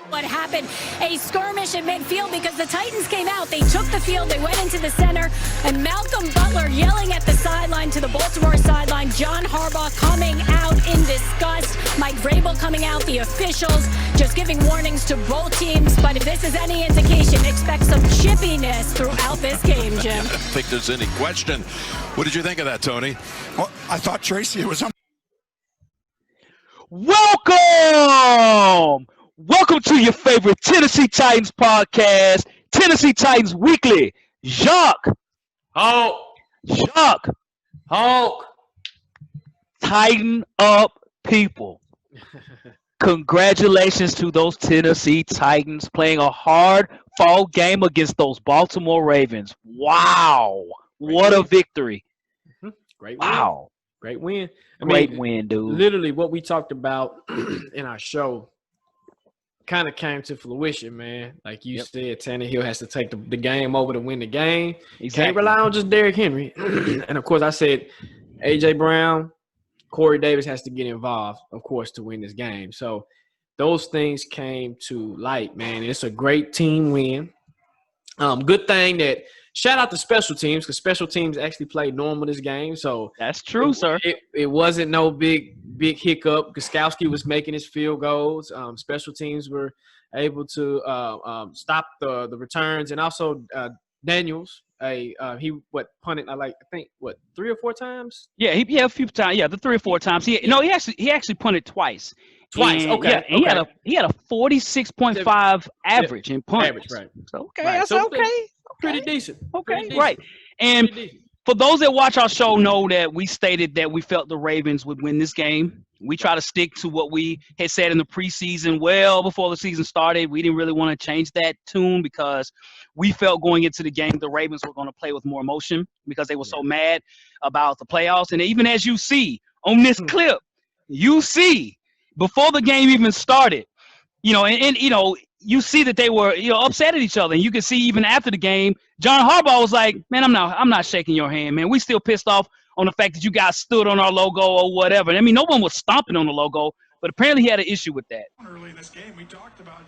What happened? A skirmish in midfield because the Titans came out. They took the field. They went into the center. And Malcolm Butler yelling at the sideline to the Baltimore sideline. John Harbaugh coming out in disgust. Mike Vrabel coming out. The officials just giving warnings to both teams. But if this is any indication, expect some chippiness throughout this game, Jim. I don't think there's any question. What did you think of that, Tony? Well, I thought Tracy was on. Welcome to your favorite Tennessee Titans podcast, Tennessee Titans Weekly. Jacques. Tighten up, people. Congratulations to those Tennessee Titans playing a hard fall game against those Baltimore Ravens. Wow. What a victory. Great win. Wow. Great win. Great win, dude. Literally what we talked about in our show kind of came to fruition, man. Like you said, Tannehill has to take the game over to win the game. He can't rely on just Derrick Henry. And, of course, I said A.J. Brown, Corey Davis has to get involved, of course, to win this game. So those things came to light, man. It's a great team win. Good thing that – shout out to special teams because special teams actually played normal this game. So that's true, sir. It wasn't no big hiccup. Gostkowski was making his field goals. Special teams were able to stop the returns, and also Daniels. He punted I think 3 or 4 times. Yeah, a few times. Yeah, the 3 or 4 times. He actually punted twice. Twice, and, okay. Yeah, he had a 46.5 average in punts. Average, right? So that's okay. Pretty decent. Okay, Pretty decent. right. And for those that watch our show know that we stated that we felt the Ravens would win this game. We try to stick to what we had said in the preseason well before the season started. We didn't really want to change that tune because we felt going into the game the Ravens were going to play with more emotion because they were so mad about the playoffs. And even as you see on this clip, you see before the game even started, you see that they were, upset at each other. And you can see even after the game, John Harbaugh was like, man, I'm not shaking your hand, man. We still pissed off on the fact that you guys stood on our logo or whatever. I mean, no one was stomping on the logo, but apparently he had an issue with that. Early in this game, we talked about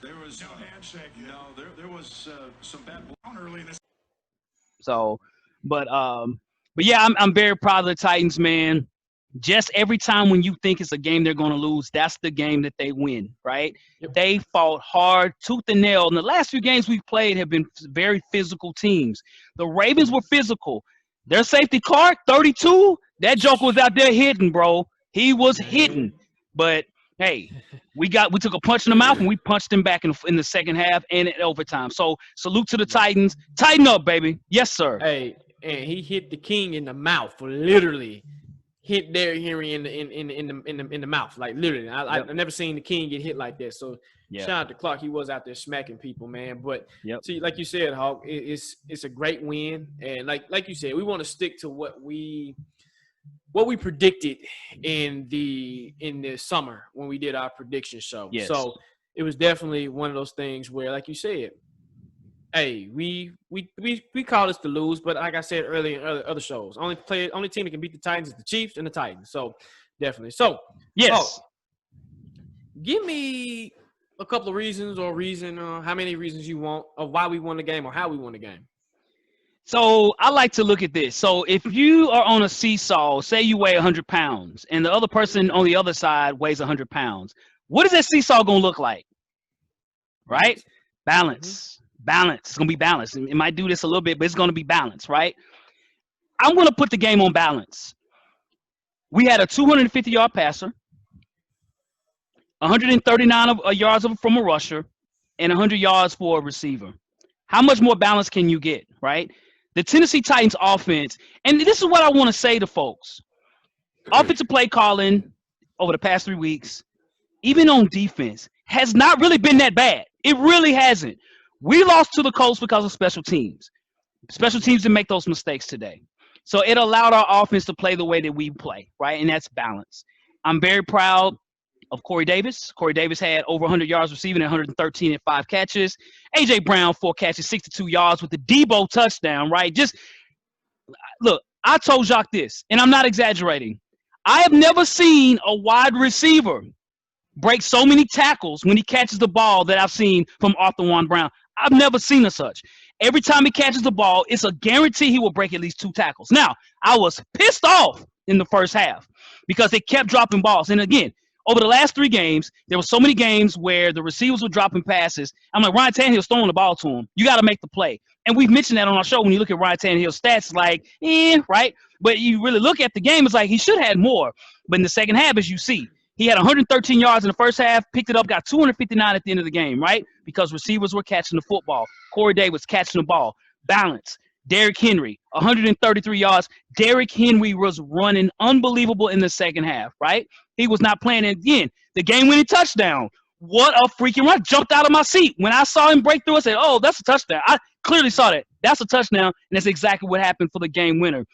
there was no handshake. No, there was some bad blood early in this. So, but yeah, I'm very proud of the Titans, man. Just every time when you think it's a game they're going to lose, that's the game that they win, right? Yep. They fought hard, tooth and nail. And the last few games we've played have been very physical teams. The Ravens were physical. Their safety, Clark, 32, that joker was out there hitting, bro. He was hitting. But, hey, we took a punch in the mouth, and we punched him back in the second half and in overtime. So, salute to the Titans. Tighten up, baby. Yes, sir. Hey, and he hit the king in the mouth, literally. Hit Derrick Henry in the mouth, like literally. I've never seen the king get hit like that. So shout out to Clark. He was out there smacking people, man. But see, like you said, Hawk, it's a great win, and like you said, we want to stick to what we predicted in the summer when we did our prediction show. Yes. So it was definitely one of those things where, like you said, hey, we call this to lose, but like I said earlier in other shows, only team that can beat the Titans is the Chiefs and the Titans. So definitely. So yes, give me a couple of reasons or how many reasons you want of why we won the game or how we won the game. So I like to look at this. So if you are on a seesaw, say you weigh 100 pounds, and the other person on the other side weighs 100 pounds, what is that seesaw gonna look like? Right? Balance. Balance. It's going to be balanced. It might do this a little bit, but it's going to be balanced, right? I'm going to put the game on balance. We had a 250-yard passer, 139 yards from a rusher, and 100 yards for a receiver. How much more balance can you get, right? The Tennessee Titans offense, and this is what I want to say to folks. Offensive play calling over the past 3 weeks, even on defense, has not really been that bad. It really hasn't. We lost to the Colts because of special teams. Special teams didn't make those mistakes today. So it allowed our offense to play the way that we play, right? And that's balance. I'm very proud of Corey Davis. Corey Davis had over 100 yards receiving and 113 and 5 catches. A.J. Brown, 4 catches, 62 yards with the Debo touchdown, right? Just look, I told Jacques this, and I'm not exaggerating. I have never seen a wide receiver break so many tackles when he catches the ball that I've seen from Arthur Juan Brown. I've never seen a such. Every time he catches the ball, it's a guarantee he will break at least 2 tackles. Now, I was pissed off in the first half because they kept dropping balls. And again, over the last 3 games, there were so many games where the receivers were dropping passes. I'm like, Ryan Tannehill's throwing the ball to him. You got to make the play. And we've mentioned that on our show. When you look at Ryan Tannehill's stats, like, right? But you really look at the game, it's like he should have had more. But in the second half, as you see, he had 113 yards in the first half, picked it up, got 259 at the end of the game, right? Because receivers were catching the football. Corey Davis catching the ball. Balance. Derrick Henry, 133 yards. Derrick Henry was running unbelievable in the second half, right? He was not playing it again. The game-winning touchdown. What a freaking run. Jumped out of my seat. When I saw him break through, I said, oh, that's a touchdown. I clearly saw that. That's a touchdown, and that's exactly what happened for the game winner.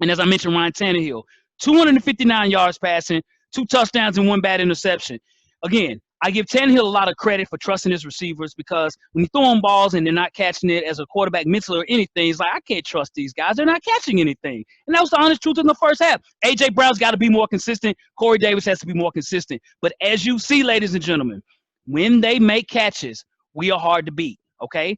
And as I mentioned, Ryan Tannehill, 259 yards passing, 2 touchdowns and 1 bad interception. Again, I give Tannehill a lot of credit for trusting his receivers because when you throw them balls and they're not catching it as a quarterback mentally or anything, it's like, I can't trust these guys. They're not catching anything. And that was the honest truth in the first half. A.J. Brown's got to be more consistent. Corey Davis has to be more consistent. But as you see, ladies and gentlemen, when they make catches, we are hard to beat, okay?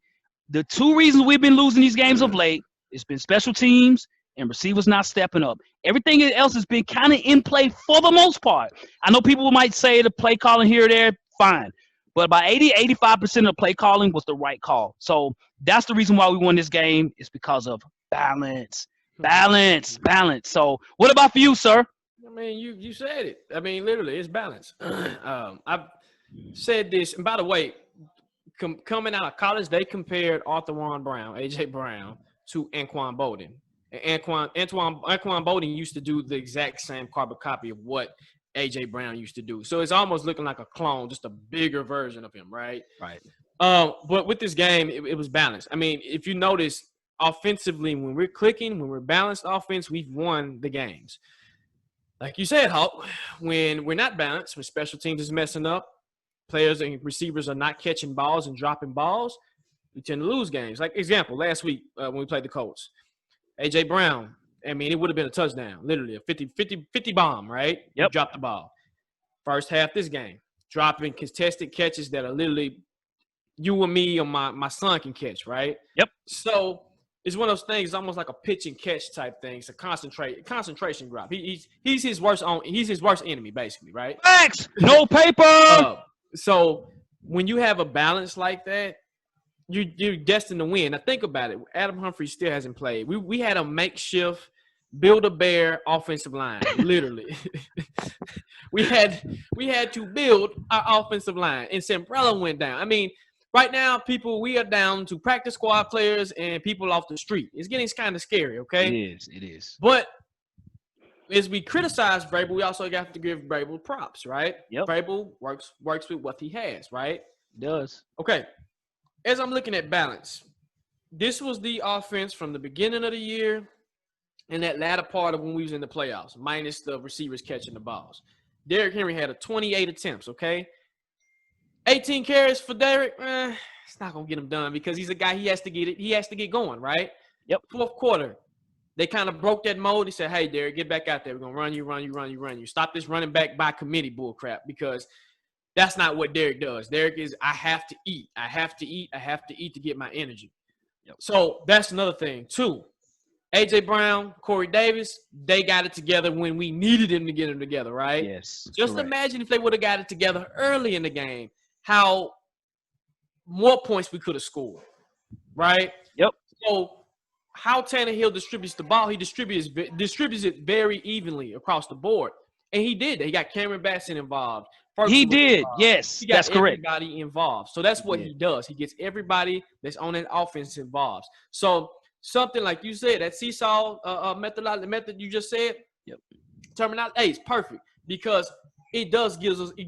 The 2 reasons we've been losing these games of late, it's been special teams and receivers not stepping up. Everything else has been kind of in play for the most part. I know people might say the play calling here or there, fine. But about 85% of the play calling was the right call. So that's the reason why we won this game. It's because of balance. So what about for you, sir? I mean, you said it. I mean, literally, it's balance. I've said this. And by the way, coming out of college, they compared Arthur Juan Brown, A.J. Brown, to Anquan Bolden. And Anquan Bolden used to do the exact same carbon copy of what A.J. Brown used to do. So it's almost looking like a clone, just a bigger version of him, right? Right. But with this game, it was balanced. I mean, if you notice, offensively, when we're clicking, when we're balanced offense, we've won the games. Like you said, Hulk, when we're not balanced, when special teams is messing up, players and receivers are not catching balls and dropping balls, we tend to lose games. Like, example, last week when we played the Colts, A.J. Brown, I mean, it would have been a touchdown, literally a 50 bomb, right? Yep. He dropped the ball. First half this game, dropping contested catches that are literally you and me or my son can catch, right? Yep. So it's one of those things, almost like a pitch and catch type thing. It's a concentration drop. He's his worst enemy, basically, right? Facts. No paper. So when you have a balance like that, you're destined to win. Now think about it. Adam Humphries still hasn't played. We had a makeshift Build-A-Bear offensive line, literally. we had to build our offensive line, and Sembrella went down. I mean, right now, we are down to practice squad players and people off the street. It's getting kind of scary, okay? It is. But as we criticize Vrabel, we also have to give Vrabel props, right? Yep. Vrabel works with what he has, right? It does. Okay. As I'm looking at balance, this was the offense from the beginning of the year and that latter part of when we was in the playoffs, minus the receivers catching the balls. Derrick Henry had 28 attempts, okay? 18 carries for Derrick, it's not going to get him done because he's a guy he has to get going, right? Yep. Fourth quarter, they kind of broke that mold. He said, hey, Derrick, get back out there. We're going to run you. Stop this running back by committee bull crap because that's not what Derrick does. Derrick is, I have to eat. I have to eat to get my energy. Yep. So that's another thing, too. A.J. Brown, Corey Davis, they got it together when we needed them to get them together, right? Yes. Just correct. imagine if they would have got it together early in the game, how more points we could have scored, right? Yep. So how Tannehill distributes the ball, he distributes it very evenly across the board. And he did. He got Cameron Batson involved. He did. Yes, that's correct. Everybody involved. So that's what he does. He gets everybody that's on that offense involved. So something like you said, that seesaw method you just said, yep, terminology, hey, it's perfect because it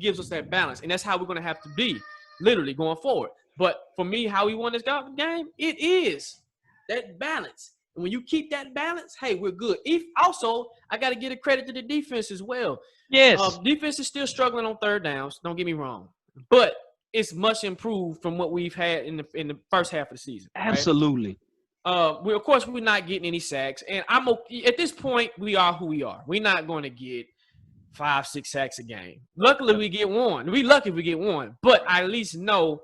gives us that balance, and that's how we're going to have to be literally going forward. But for me, how we won this game, it is that balance. And when you keep that balance, hey, we're good. Also, I got to give a credit to the defense as well. Yes. Defense is still struggling on third downs. Don't get me wrong, but it's much improved from what we've had in the first half of the season. Absolutely. Right? Of course, we're not getting any sacks, and I'm okay. At this point, we are who we are. We're not going to get 5, 6 sacks a game. Luckily, we get one. We lucky if we get one. But I at least know,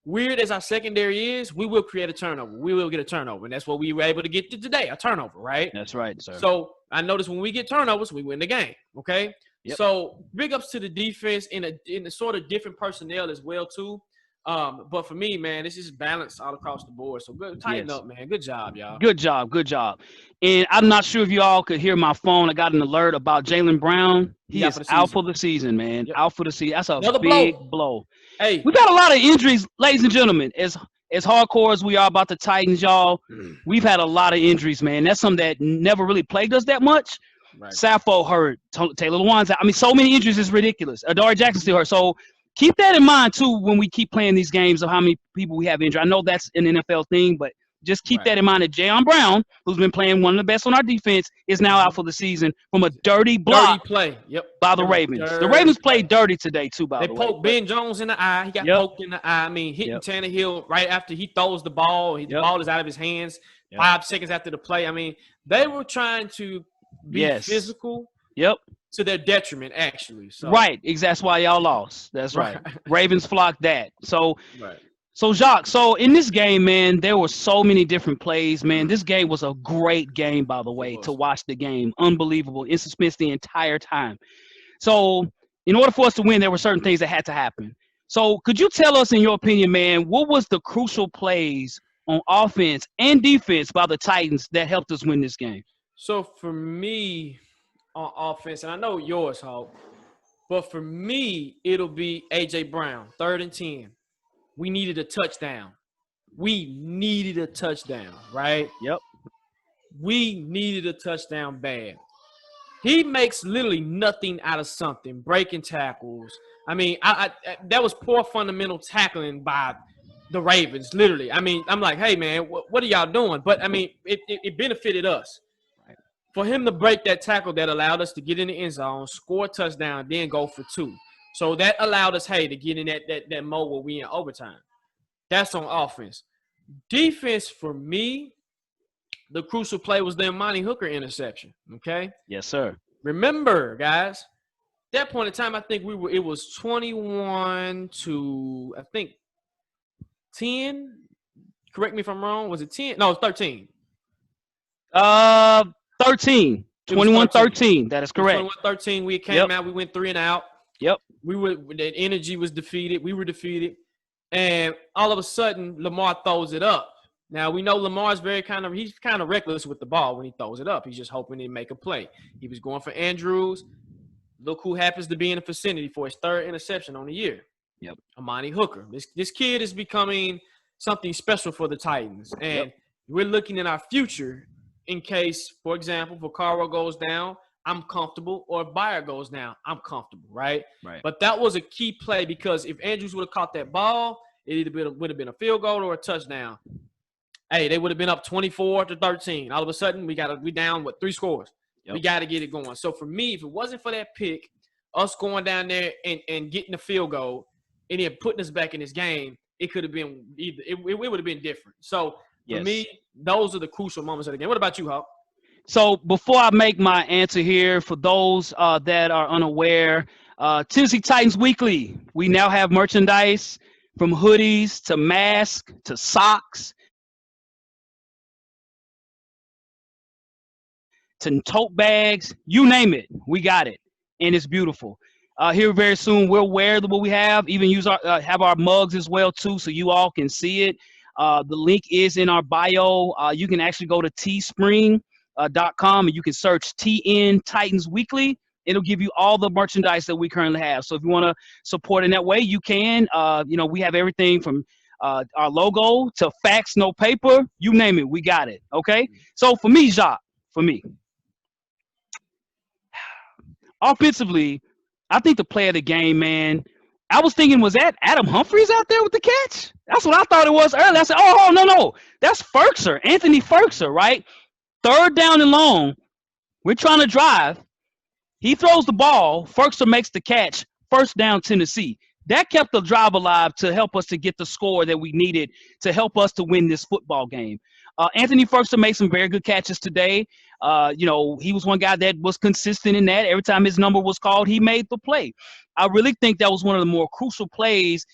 weird as our secondary is, we will create a turnover. We will get a turnover. And that's what we were able to get to today, a turnover, right? That's right, sir. So I notice when we get turnovers, we win the game, okay? Yep. So big ups to the defense in a sort of different personnel as well, too. But for me, man, this is balanced all across the board. So good, tighten up, man. Good job, y'all. Good job. And I'm not sure if you all could hear my phone. I got an alert about Jaylen Brown. He is out for the season, man. Yep. Out for the season. That's a big blow. Hey, we got a lot of injuries, ladies and gentlemen. As hardcore as we are about the Titans, y'all, we've had a lot of injuries, man. That's something that never really plagued us that much. Right. Sappho hurt. Taylor Lewan's out. I mean, so many injuries is ridiculous. Adoree Jackson still hurt. So keep that in mind, too, when we keep playing these games of how many people we have injured. I know that's an NFL thing, but just keep that in mind that Jayon Brown, who's been playing one of the best on our defense, is now out for the season from a dirty block play by the Ravens. The Ravens played dirty today, too, by the way. They poked Ben Jones in the eye. He got poked in the eye. I mean, hitting Tannehill right after he throws the ball. The ball is out of his hands 5 seconds after the play. I mean, they were trying to be physical. To their detriment, actually. So. Right. That's why y'all lost. That's right. Ravens flocked that. So, So, Jacques, in this game, man, there were so many different plays, man. This game was a great game, by the way, to watch the game. Unbelievable. In suspense the entire time. So, in order for us to win, there were certain things that had to happen. So, could you tell us, in your opinion, man, what was the crucial plays on offense and defense by the Titans that helped us win this game? So, for me, on offense, and I know yours, Hawk, but for me, it'll be A.J. Brown, 3rd and 10. We needed a touchdown. Right? Yep. We needed a touchdown bad. He makes literally nothing out of something, breaking tackles. I mean, I that was poor fundamental tackling by the Ravens, literally. I mean, I'm like, hey, man, what are y'all doing? But, I mean, it benefited us. For him to break that tackle that allowed us to get in the end zone, score a touchdown, then go for 2. So that allowed us, to get in that mode where we in overtime. That's on offense. Defense, for me, the crucial play was the Amani Hooker interception, okay? Yes, sir. Remember, guys, that point in time, I think it was 21 to, 10. Correct me if I'm wrong. Was it 10? No, it was 13. 13. 21-13. That is correct. 21-13. We came out. We went 3 and out. Yep. That energy was defeated. We were defeated. And all of a sudden, Lamar throws it up. Now, we know Lamar's he's kind of reckless with the ball when he throws it up. He's just hoping to make a play. He was going for Andrews. Look who happens to be in the vicinity for his 3rd interception on the year. Yep. Amani Hooker. This kid is becoming something special for the Titans. And we're looking in our future in case, for example, Vaccaro goes down, I'm comfortable, or if Bayer goes down, I'm comfortable, right? But that was a key play because if Andrews would have caught that ball, it either would have been a field goal or a touchdown. Hey, they would have been up 24-13. All of a sudden, we down 3 scores. We got to get it going. So for me, if it wasn't for that pick, us going down there and getting the field goal and then putting us back in this game, it could have been either. It would have been different. So for me, those are the crucial moments of the game. What about you, Hawk? So before I make my answer here, for those that are unaware, Tennessee Titans Weekly, we now have merchandise from hoodies to masks to socks to tote bags, you name it, we got it, and it's beautiful. Here very soon, we'll wear what we have, even have our mugs as well too, so you all can see it. The link is in our bio. You can actually go to teespring.com and you can search TN Titans Weekly. It'll give you all the merchandise that we currently have. So if you want to support in that way, you can. We have everything from our logo to fax, no paper, you name it, we got it. Okay. So for me, Jacques, offensively, I think the play of the game, man, I was thinking, was that Adam Humphries out there with the catch? That's what I thought it was earlier. I said, oh, no. That's Firkser, Anthony Firkser, right? 3rd down and long. We're trying to drive. He throws the ball. Firkser makes the catch. 1st down, Tennessee. That kept the drive alive to help us to get the score that we needed to help us to win this football game. Anthony Firkser made some very good catches today. He was one guy that was consistent in that. Every time his number was called, he made the play. I really think that was one of the more crucial plays.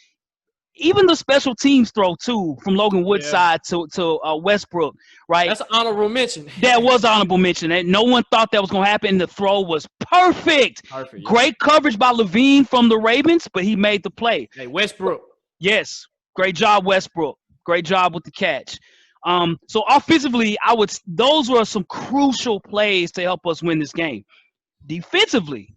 Even the special teams throw too from Logan Woodside to Westbrook, right? That's an honorable mention. That was honorable mention. And no one thought that was going to happen. The throw was perfect. Great coverage by Levine from the Ravens, but he made the play. Hey, Westbrook. Yes, great job, Westbrook. Great job with the catch. So offensively, those were some crucial plays to help us win this game. Defensively,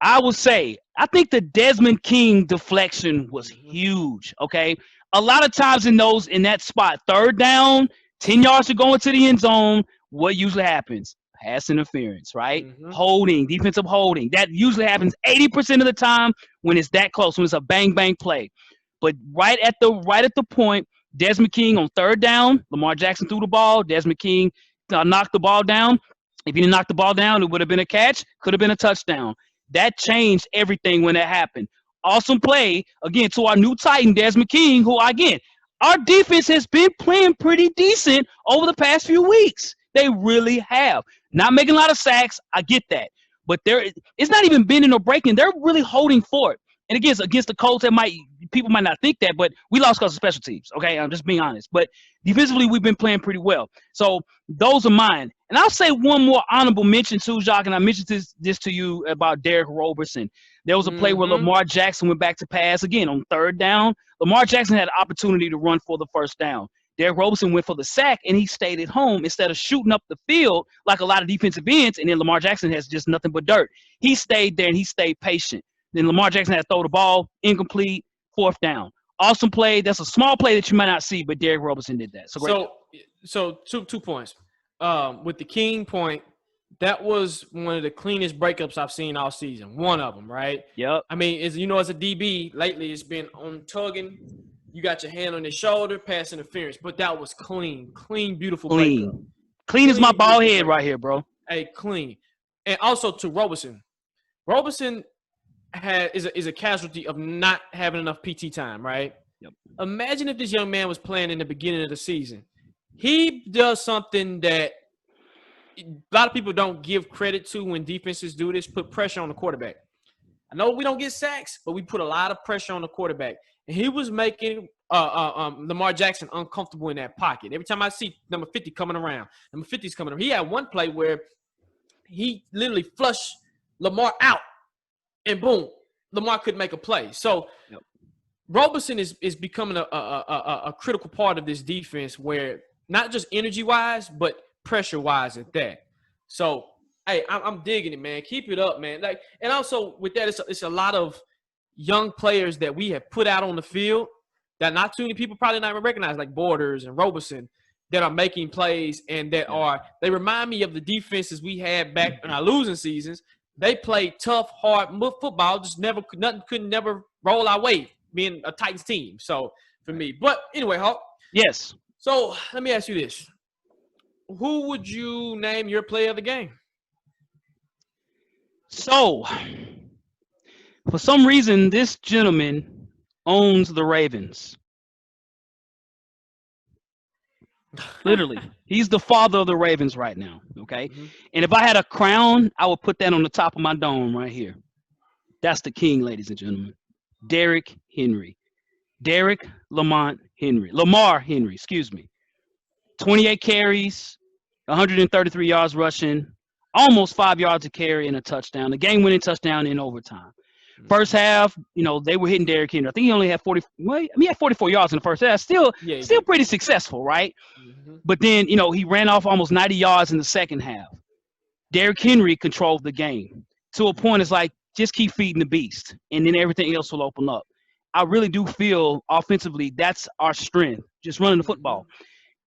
I would say, I think the Desmond King deflection was huge, okay? A lot of times in that spot, third down, 10 yards to go into the end zone, what usually happens? Pass interference, right? Holding, defensive holding. That usually happens 80% of the time when it's that close, when it's a bang-bang play. But right at the point, Desmond King on third down, Lamar Jackson threw the ball, Desmond King knocked the ball down. If he didn't knock the ball down, it would have been a catch, could have been a touchdown. That changed everything when that happened. Awesome play, again, to our new Titan, Desmond King, who, again, our defense has been playing pretty decent over the past few weeks. They really have. Not making a lot of sacks, I get that. But it's not even bending or breaking. They're really holding for it. And again, against the Colts, people might not think that, but we lost because of special teams, okay? I'm just being honest. But defensively, we've been playing pretty well. So those are mine. And I'll say one more honorable mention too, Jacques, and I mentioned this to you about Derek Roberson. There was a play where Lamar Jackson went back to pass, again, on third down. Lamar Jackson had an opportunity to run for the first down. Derek Roberson went for the sack, and he stayed at home instead of shooting up the field like a lot of defensive ends, and then Lamar Jackson has just nothing but dirt. He stayed there, and he stayed patient. Then Lamar Jackson had to throw the ball, incomplete, fourth down. Awesome play. That's a small play that you might not see, but Derek Roberson did that. So 2 points. With the King point, that was one of the cleanest breakups I've seen all season. One of them, right? Yep. I mean, as a DB, lately it's been on tugging. You got your hand on his shoulder, pass interference. But that was clean, beautiful breakup. Clean as my bald head right here, bro. Hey, clean. And also to Roberson. Roberson is a casualty of not having enough PT time, right? Yep. Imagine if this young man was playing in the beginning of the season. He does something that a lot of people don't give credit to when defenses do this, put pressure on the quarterback. I know we don't get sacks, but we put a lot of pressure on the quarterback. And he was making Lamar Jackson uncomfortable in that pocket. Every time I see number 50 coming around, number 50's coming around. He had one play where he literally flushed Lamar out, and boom, Lamar couldn't make a play. So Roberson is becoming a critical part of this defense where not just energy-wise, but pressure-wise at that. So, hey, I'm digging it, man. Keep it up, man. And also with that, it's a lot of young players that we have put out on the field that not too many people probably not even recognize, like Borders and Roberson, that are making plays and that they remind me of the defenses we had back in our losing seasons. They played tough, hard football, just couldn't never roll our way, being a Titans team. So for me, but anyway, Hawk. Yes. So let me ask you this: who would you name your player of the game? So, for some reason, this gentleman owns the Ravens. Literally, he's the father of the Ravens right now. Okay, and if I had a crown, I would put that on the top of my dome right here. That's the king, ladies and gentlemen. Derrick Henry. Derrick Lamar Henry, excuse me. 28 carries, 133 yards rushing, almost 5 yards a carry and a touchdown. The game-winning touchdown in overtime. First half, they were hitting Derrick Henry. I think he only had 44 yards in the first half. Still pretty successful, right? But then, he ran off almost 90 yards in the second half. Derrick Henry controlled the game to a point. It's like, just keep feeding the beast, and then everything else will open up. I really do feel offensively that's our strength, just running the football.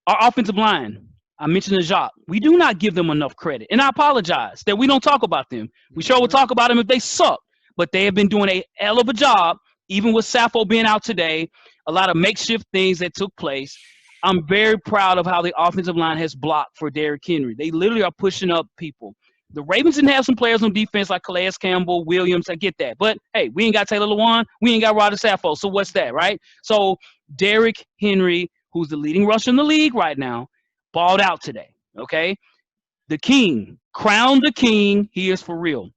Our offensive line, I mentioned to Jacques, we do not give them enough credit. And I apologize that we don't talk about them. We sure will talk about them if they suck. But they have been doing a hell of a job, even with Sappho being out today, a lot of makeshift things that took place. I'm very proud of how the offensive line has blocked for Derrick Henry. They literally are pushing up people. The Ravens didn't have some players on defense like Calais Campbell, Williams. I get that. But, hey, we ain't got Taylor Lewan. We ain't got Roger Sappho. So what's that, right? So Derrick Henry, who's the leading rusher in the league right now, balled out today, okay? the king, crown the king. He is for real.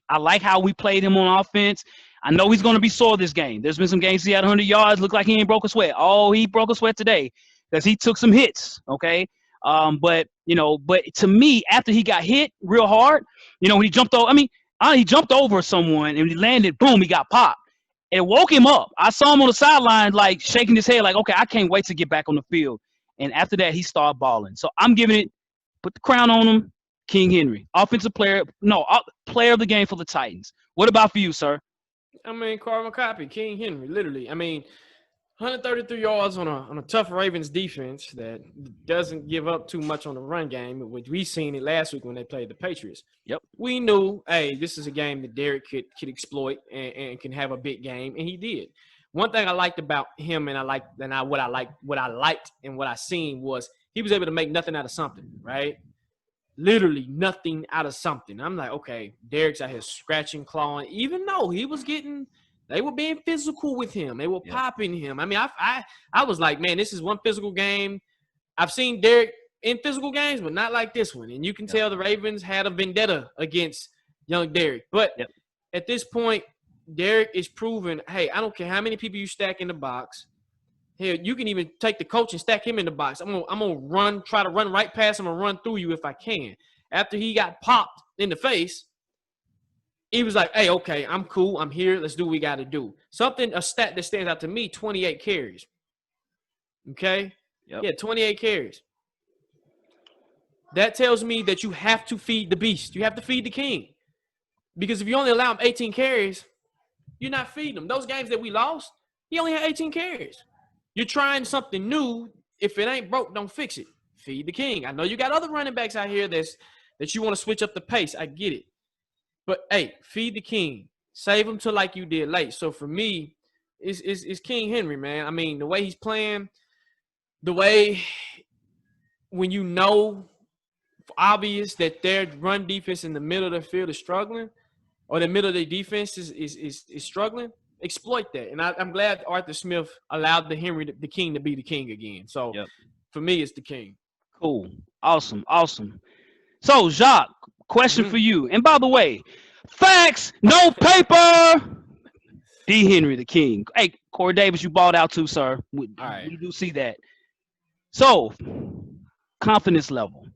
I like how we played him on offense. I know he's going to be sore this game. There's been some games he had 100 yards, looked like he ain't broke a sweat. Oh, he broke a sweat today because he took some hits, okay? But to me, after he got hit real hard, when he jumped over, he jumped over someone and he landed, boom, he got popped. It woke him up. I saw him on the sideline, like shaking his head, like, okay, I can't wait to get back on the field. And after that, he started balling. So I'm giving it, put the crown on him, King Henry, player of the game for the Titans. What about for you, sir? Carbon copy, King Henry, literally. 133 yards on a tough Ravens defense that doesn't give up too much on the run game, which we seen it last week when they played the Patriots. Yep. We knew, hey, this is a game that Derek could exploit and can have a big game, and he did. One thing I liked about him, what I liked and what I seen was he was able to make nothing out of something, right? Literally nothing out of something. I'm like, okay, Derek's out here scratching, clawing, even though they were being physical with him. They were popping him. I was like, man, this is one physical game. I've seen Derek in physical games, but not like this one. And you can tell the Ravens had a vendetta against young Derek. But at this point, Derek is proving, hey, I don't care how many people you stack in the box. Hell, you can even take the coach and stack him in the box. I'm gonna try to run right past him and run through you if I can. After he got popped in the face, he was like, hey, okay, I'm cool. I'm here. Let's do what we got to do. A stat that stands out to me, 28 carries. Okay? Yep. Yeah, 28 carries. That tells me that you have to feed the beast. You have to feed the king. Because if you only allow him 18 carries, you're not feeding him. Those games that we lost, he only had 18 carries. You're trying something new. If it ain't broke, don't fix it. Feed the king. I know you got other running backs out here that you want to switch up the pace. I get it. But, hey, feed the king. Save him till like you did late. So, for me, it's King Henry, man. The way he's playing, the way when you know obvious that their run defense in the middle of the field is struggling or the middle of the defense is struggling, exploit that. And I'm glad Arthur Smith allowed the king to be the king again. So, for me, it's the king. Cool. Awesome. So, Jacques, question for you. And by the way, facts, no paper. D. Henry, the king. Hey, Corey Davis, you balled out too, sir. We do see that. So, confidence level.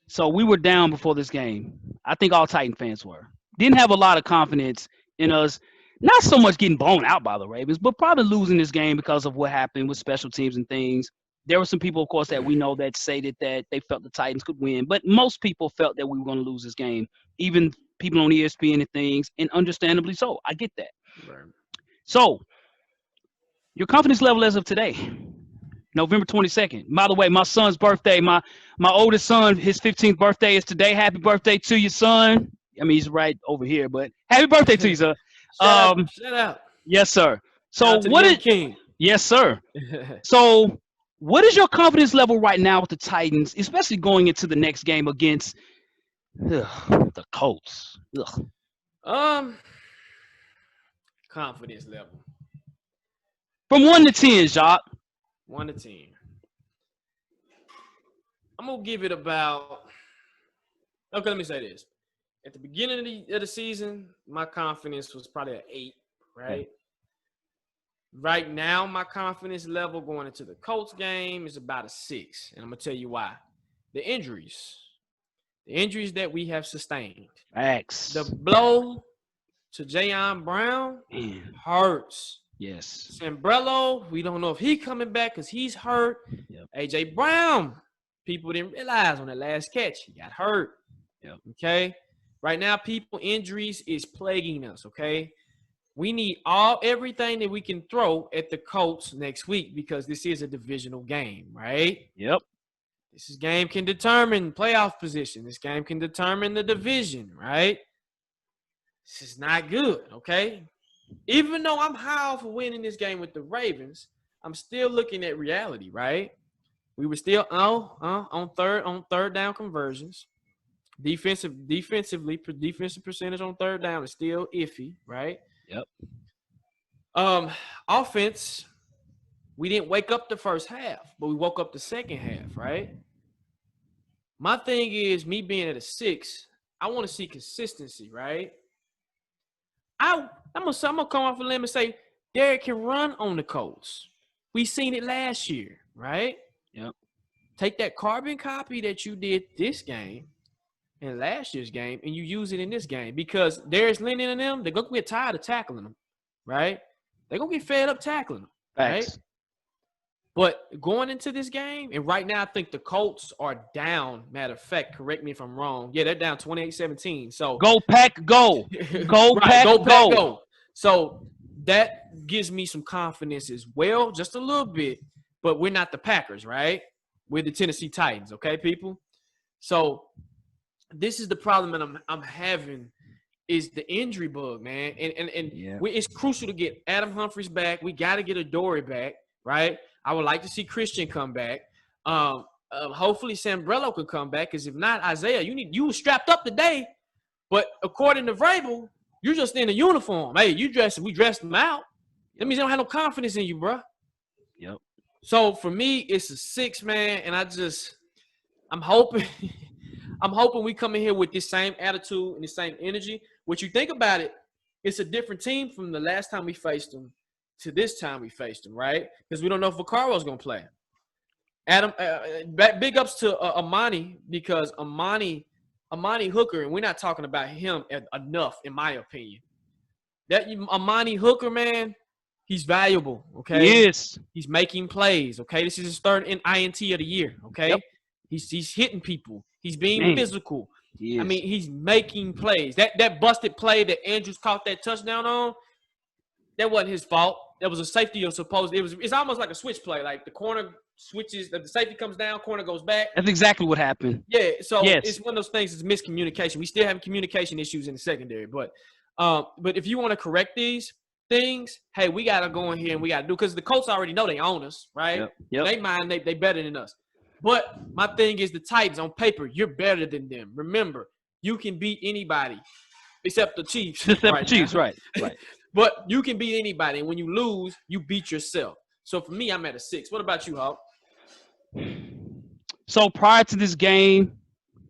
So, we were down before this game. I think all Titan fans were. Didn't have a lot of confidence in us. Not so much getting blown out by the Ravens, but probably losing this game because of what happened with special teams and things. There were some people, of course, that we know that stated that they felt the Titans could win, but most people felt that we were going to lose this game, even people on ESPN and things, and understandably so. I get that. Right. So, your confidence level as of today, November 22nd. By the way, my son's birthday, my oldest son, his 15th birthday is today. Happy birthday to your son. He's right over here, but happy birthday to you, sir. Shout out. Yes, sir. So, what is king? Yes, sir. So, what is your confidence level right now with the Titans, especially going into the next game against the Colts? Confidence level. From 1 to 10, Jacques. 1 to 10. I'm going to give it about – okay, let me say this. At the beginning of the season, my confidence was probably an 8, right? Right now, my confidence level going into the Colts game is about a 6, and I'm going to tell you why. The injuries that we have sustained. Facts. The blow to Jayon Brown hurts. Yes. Sambrello, we don't know if he's coming back because he's hurt. Yep. A.J. Brown, people didn't realize on that last catch, he got hurt. Yep. Okay? Right now, injuries is plaguing us, okay? We need everything that we can throw at the Colts next week because this is a divisional game, right? Yep. This game can determine playoff position. This game can determine the division, right? This is not good, okay? Even though I'm high for winning this game with the Ravens, I'm still looking at reality, right? We were still on third down conversions. Defensive percentage on third down is still iffy, right? Yep. Offense, we didn't wake up the first half, but we woke up the second half, right? My thing is, me being at a 6, I want to see consistency, right? I'm gonna come off a limb and say Derek can run on the Colts. We seen it last year, right? Yep. Take that carbon copy that you did this game and last year's game, and you use it in this game, because Darius Leonard and them, they're gonna get tired of tackling them, right? They're gonna get fed up tackling them, right? Facts. But going into this game, and right now I think the Colts are down. Matter of fact, correct me if I'm wrong. Yeah, they're down 28-17. So Go Pack, go. Go right, Pack, go. go. So that gives me some confidence as well, just a little bit. But we're not the Packers, right? We're the Tennessee Titans, okay, people? So this is the problem that I'm having, is the injury bug, man. And it's crucial to get Adam Humphries back. We got to get Adoree back, right? I would like to see Christian come back. Hopefully Sambrello could come back, because if not, Isaiah, you were strapped up today, but according to Vrabel, you're just in a uniform. Hey, we dressed him out. That means they don't have no confidence in you, bro. Yep. So for me, it's a 6, man, and I'm hoping we come in here with this same attitude and the same energy. What you think about it, it's a different team from the last time we faced them to this time we faced them, right? Because we don't know if Vaccaro's going to play. Adam, big ups to Amani, because Amani Hooker, and we're not talking about him enough, in my opinion. That Amani Hooker, man, he's valuable, okay? Yes. He's making plays, okay? This is his third INT of the year, okay? Yep. He's hitting people. He's being physical. Yes. I mean, he's making plays. That busted play that Andrews caught that touchdown on, that wasn't his fault. That was a safety or supposed. It's almost like a switch play. Like the corner switches, the safety comes down, corner goes back. That's exactly what happened. Yeah, so it's one of those things. It's miscommunication. We still have communication issues in the secondary, but if you want to correct these things, hey, we gotta go in here and we gotta do, because the Colts already know they own us, right? Yep. They mind they better than us. But my thing is, the Titans on paper, you're better than them. Remember, you can beat anybody except the Chiefs. Right. But you can beat anybody, and when you lose, you beat yourself. So for me, I'm at a 6. What about you, Hawk? So prior to this game,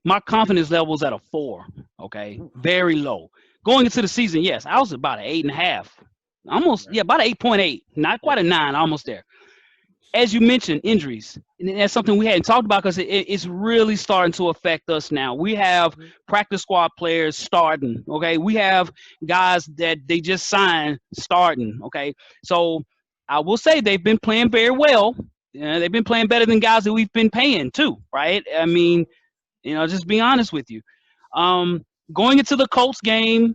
my confidence level was at a 4. Okay, very low. Going into the season, yes, I was about an 8.5, almost about an 8.8, not quite a 9, almost there. As you mentioned, injuries, and that's something we hadn't talked about, because it's really starting to affect us now. We have practice squad players starting, okay? We have guys that they just signed starting, okay? So I will say they've been playing very well. They've been playing better than guys that we've been paying too, right? I mean, just being honest with you. Going into the Colts game,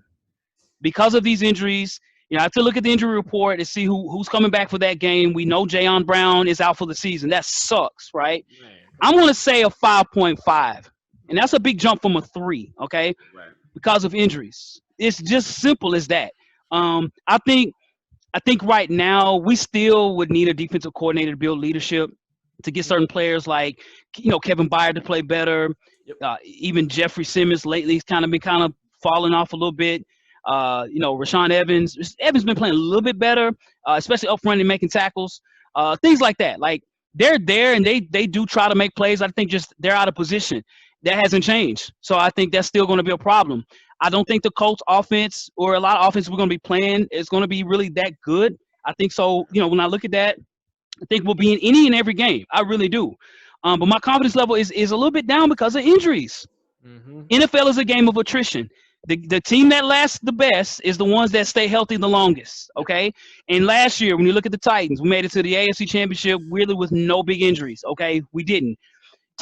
because of these injuries, I have to look at the injury report to see who's coming back for that game. We know Jayon Brown is out for the season. That sucks, right? Man. I'm going to say a 5.5, and that's a big jump from a 3, okay? Right. Because of injuries. It's just simple as that. I think right now we still would need a defensive coordinator to build leadership, to get certain players like, Kevin Byard to play better. Yep. Even Jeffrey Simmons lately has been falling off a little bit. Rashaan Evans. Evans been playing a little bit better, especially up front and making tackles. Things like that. Like, they're there and they do try to make plays. I think just they're out of position. That hasn't changed. So I think that's still going to be a problem. I don't think the Colts offense, or a lot of offense we're going to be playing, is going to be really that good. I think so. When I look at that, I think we'll be in any and every game. I really do. But my confidence level is a little bit down because of injuries. Mm-hmm. NFL is a game of attrition. The team that lasts the best is the ones that stay healthy the longest, okay? And last year, when you look at the Titans, we made it to the AFC Championship really with no big injuries, okay? We didn't.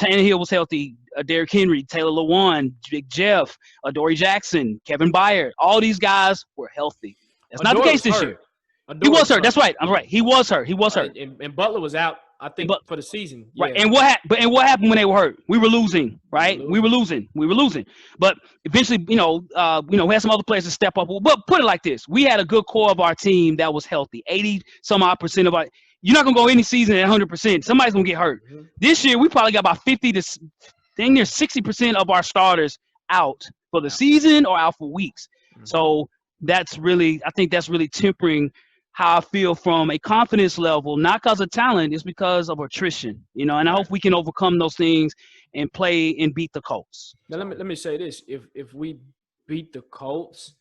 Tannehill was healthy, Derrick Henry, Taylor Lewan, Big Jeff, Adoree Jackson, Kevin Byard. All these guys were healthy. That's not the case this year. He was hurt. That's right. I'm right. He was hurt. And Butler was out, I think, for the season. Right. Yeah. And what happened when they were hurt? We were losing, right? We were losing. But eventually, we had some other players to step up. But put it like this: we had a good core of our team that was healthy. 80-some-odd% of our. You're not gonna go any season at 100%. Somebody's gonna get hurt. Mm-hmm. This year, we probably got about 50 to dang near 60% of our starters out for the season or out for weeks. Mm-hmm. So I think that's really tempering how I feel from a confidence level, not because of talent, it's because of attrition, you know, and I hope we can overcome those things and play and beat the Colts. Now let me say this. If we beat the Colts,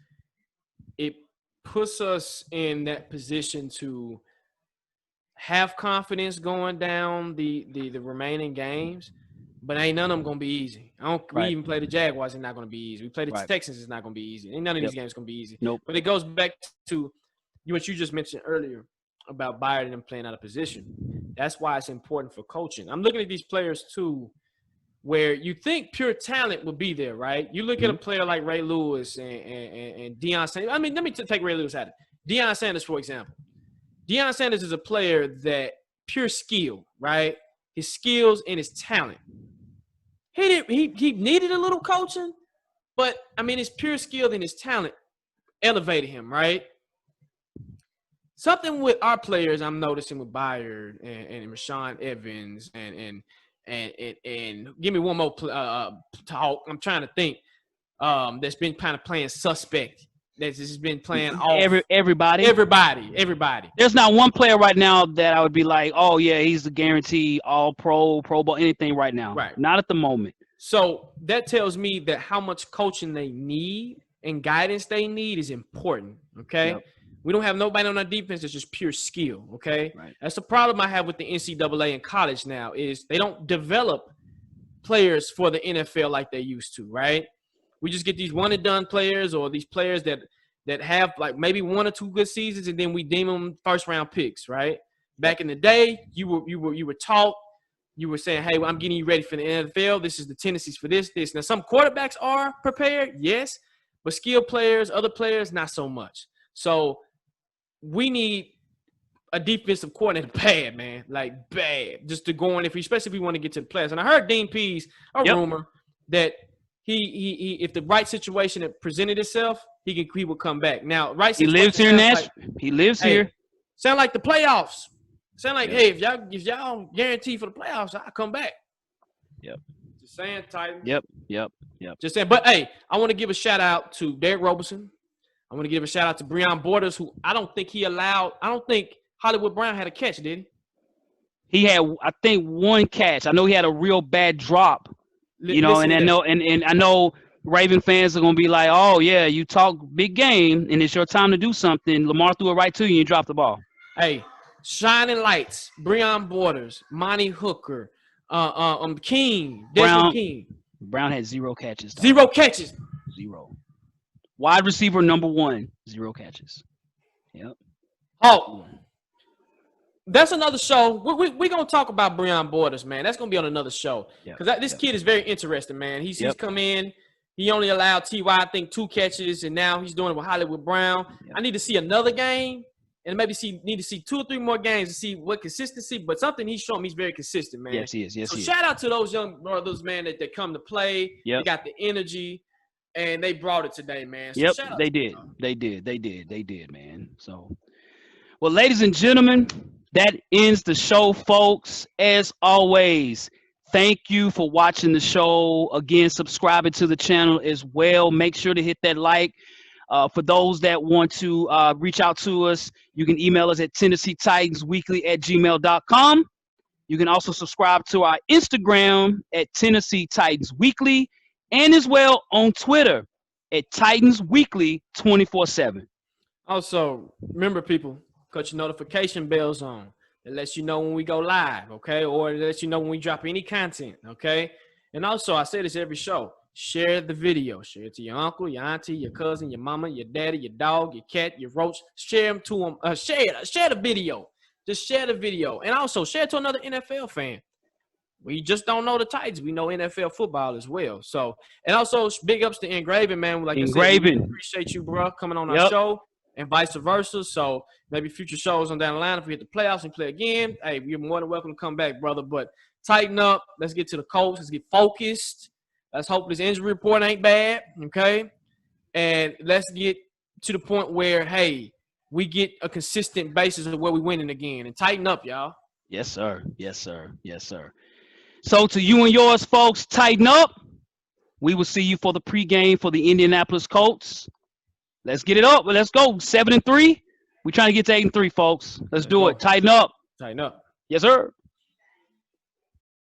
it puts us in that position to have confidence going down the remaining games, but ain't none of them gonna be easy. We even play the Jaguars, it's not gonna be easy. We play the Texans, it's not gonna be easy. Ain't none of these games gonna be easy. Nope. But it goes back to what you just mentioned earlier about Byard and them playing out of position. That's why it's important for coaching. I'm looking at these players too, where you think pure talent would be there, right? You look at a player like Ray Lewis and Deion Sanders. I mean, let me take Ray Lewis out of it. Deion Sanders, for example. Deion Sanders is a player that pure skill, right? His skills and his talent. He needed a little coaching, but I mean, his pure skill and his talent elevated him, right? Something with our players I'm noticing with Byard and Rashawn Evans and give me one more talk. I'm trying to think. That's been kind of playing suspect. That's just been playing off everybody. There's not one player right now that I would be like, oh yeah, he's the guarantee All Pro, Pro Bowl, anything right now. Right. Not at the moment. So that tells me that how much coaching they need and guidance they need is important. Okay. Yep. We don't have nobody on our defense that's just pure skill. Okay. Right. That's the problem I have with the NCAA in college now is they don't develop players for the NFL like they used to. Right. We just get these one and done players or these players that have like maybe one or two good seasons and then we deem them first round picks, right? Back in the day, you were taught, you were saying, hey, well, I'm getting you ready for the NFL. This is the tendencies for this. Now some quarterbacks are prepared, yes, but skilled players, other players, not so much. So we need a defensive coordinator bad, man, like bad, just to go on especially if we want to get to the playoffs. And I heard Dean Pease, rumor that he if the right situation had presented itself, he would come back. Now, right? He lives here in Nashville. He lives here. Sound like the playoffs. Sound like, hey, if y'all guarantee for the playoffs, I'll come back. Yep. Just saying, Titans. Yep. Just saying. But hey, I want to give a shout out to Derek Roberson. I want to give a shout out to Breon Borders, who I don't think Hollywood Brown had a catch, did he? He had, I think, one catch. I know he had a real bad drop. You know, and I know Raven fans are gonna be like, "Oh yeah, you talk big game, and it's your time to do something." Lamar threw it right to you, and you dropped the ball. Hey, shining lights, Breon Borders, Monty Hooker, King, Desmond King. Brown had 0 catches. Though. 0 catches. 0. Wide receiver number 1, 0 catches. Yep. Oh. That's another show. We're going to talk about Breon Borders, man. That's going to be on another show. Because this kid is very interesting, man. He's come in. He only allowed T.Y., I think, 2 catches, and now he's doing it with Hollywood Brown. Yep. I need to see another game and maybe need to see 2 or 3 more games to see what consistency. But something he's shown me, he's very consistent, man. Yes, he is. So shout out to those young brothers, man, that come to play. Yep. They got the energy, and they brought it today, man. So they did, man. So, well, ladies and gentlemen, that ends the show, folks. As always, thank you for watching the show. Again, subscribing to the channel as well. Make sure to hit that like. For those that want to reach out to us, you can email us at TennesseeTitansWeekly@gmail.com. You can also subscribe to our Instagram at Tennessee Titans Weekly, and as well on Twitter at Titans Weekly 24/7. Also, remember, people, cut your notification bells on. It lets you know when we go live, okay? Or it lets you know when we drop any content, okay? And also, I say this every show. Share the video. Share it to your uncle, your auntie, your cousin, your mama, your daddy, your dog, your cat, your roach. Share them to them. Share the video. Just share the video. And also, share it to another NFL fan. We just don't know the Titans. We know NFL football as well. So, and also, big ups to Engraving, man. Like Engraving. I said, we appreciate you, bro, coming on our show. And vice versa. So maybe future shows on down the line. If we hit the playoffs and play again, hey, you're more than welcome to come back, brother. But tighten up. Let's get to the Colts. Let's get focused. Let's hope this injury report ain't bad, okay? And let's get to the point where, hey, we get a consistent basis of where we winning again. And tighten up, y'all. Yes, sir. Yes, sir. Yes, sir. So to you and yours, folks, tighten up. We will see you for the pregame for the Indianapolis Colts. Let's get it up. Let's go. 7-3. We're trying to get to 8-3, folks. Let's do go. it. Tighten up. Tighten up. Yes, sir.